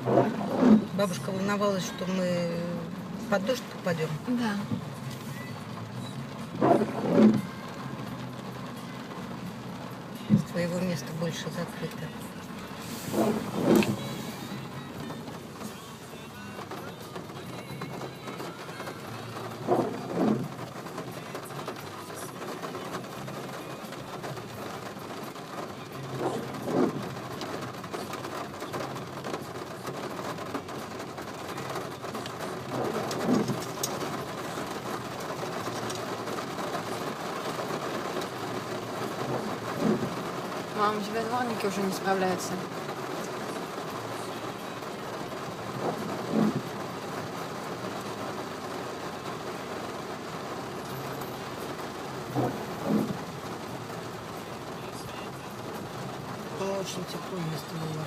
Бабушка волновалась, что мы под дождь попадем. Да. С твоего места больше закрыто. Мам, у тебя дворники уже не справляются. Было очень тепло вместо было.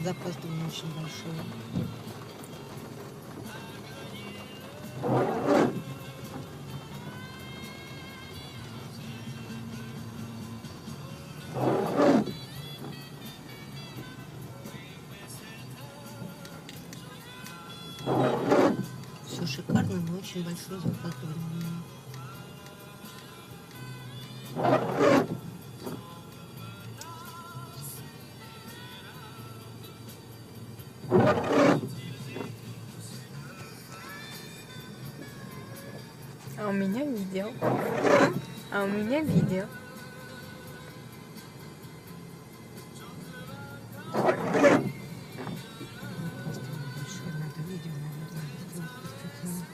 Запаздывание очень большое. Все шикарно, но очень большое запаздывание. А у меня видео. А у меня видео. Надо видео, наверное, сделать специально.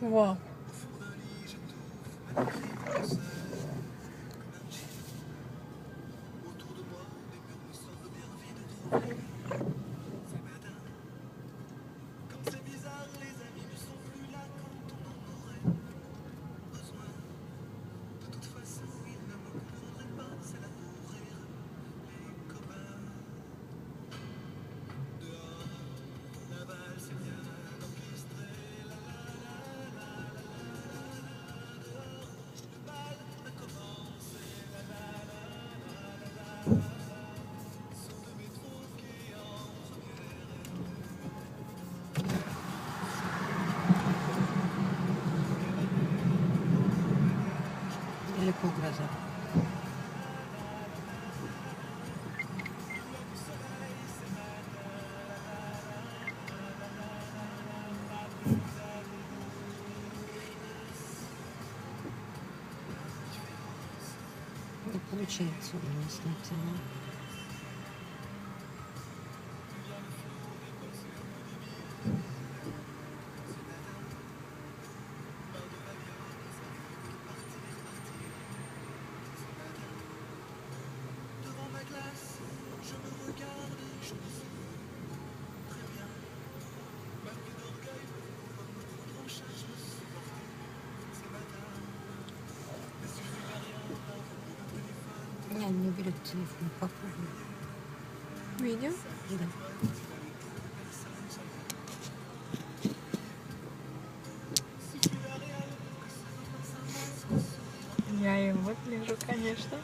Вау. Далеко гроза. Не получается у нас на тему. Не берет телефон, попробуй. Видео? Да. Я его вижу, конечно.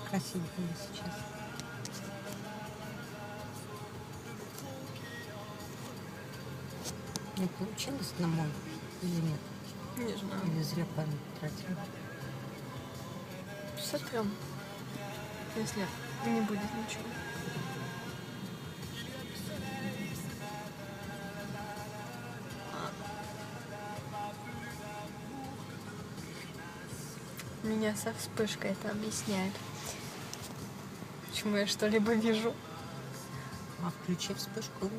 красить было сейчас. Не получилось на мой или нет? Не знаю. Или зря память тратила? Сотрем. Если не будет ничего. Меня со вспышкой это объясняет. Почему я что-либо вижу. А включи вспышку.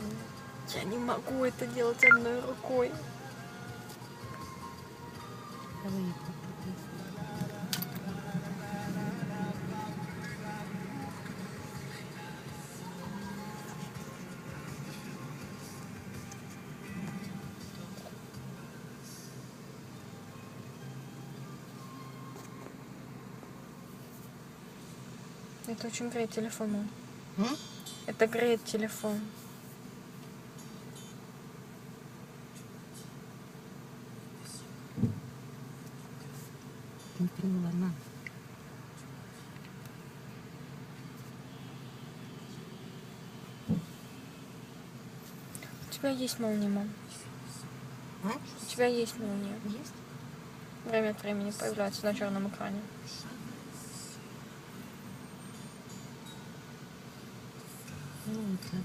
Я не могу это делать одной рукой. Давай я попробую. Это очень греет телефон. Мам. М? Это греет телефон. Не поняла, на. У тебя есть молния, мам. А? У тебя есть молния. Есть? Время от времени появляется на черном экране. Ну, это...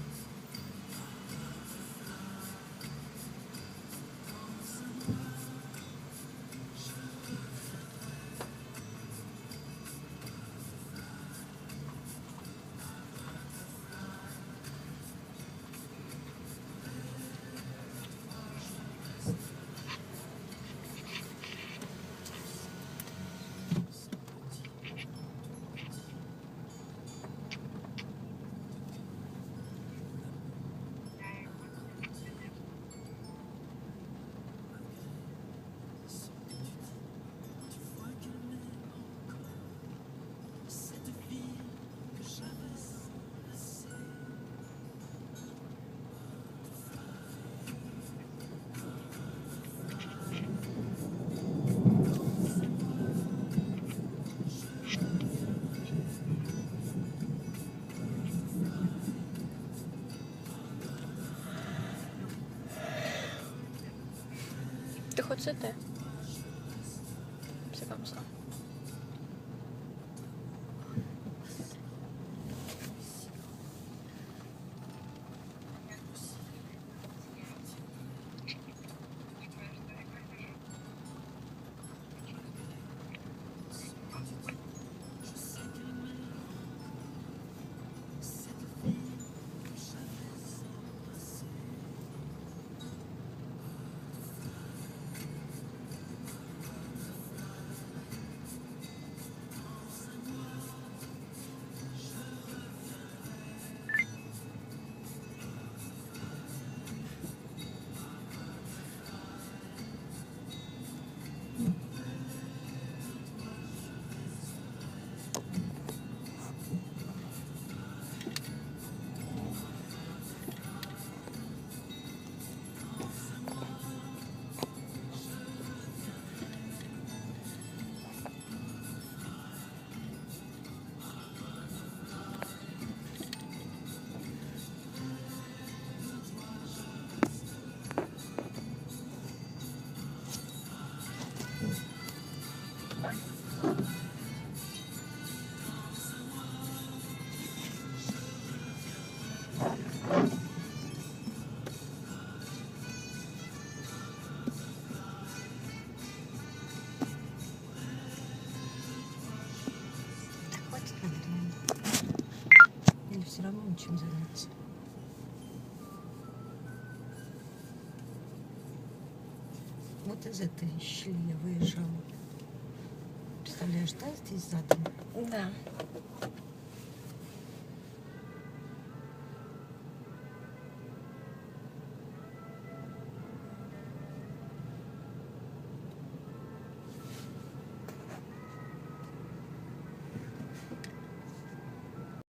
Ты хоть сытая? C'est comme ça. Да хватит нам дома. Или все равно ничем заняться. Вот из этой щели я выезжала. Представляешь, да, здесь задом? Да.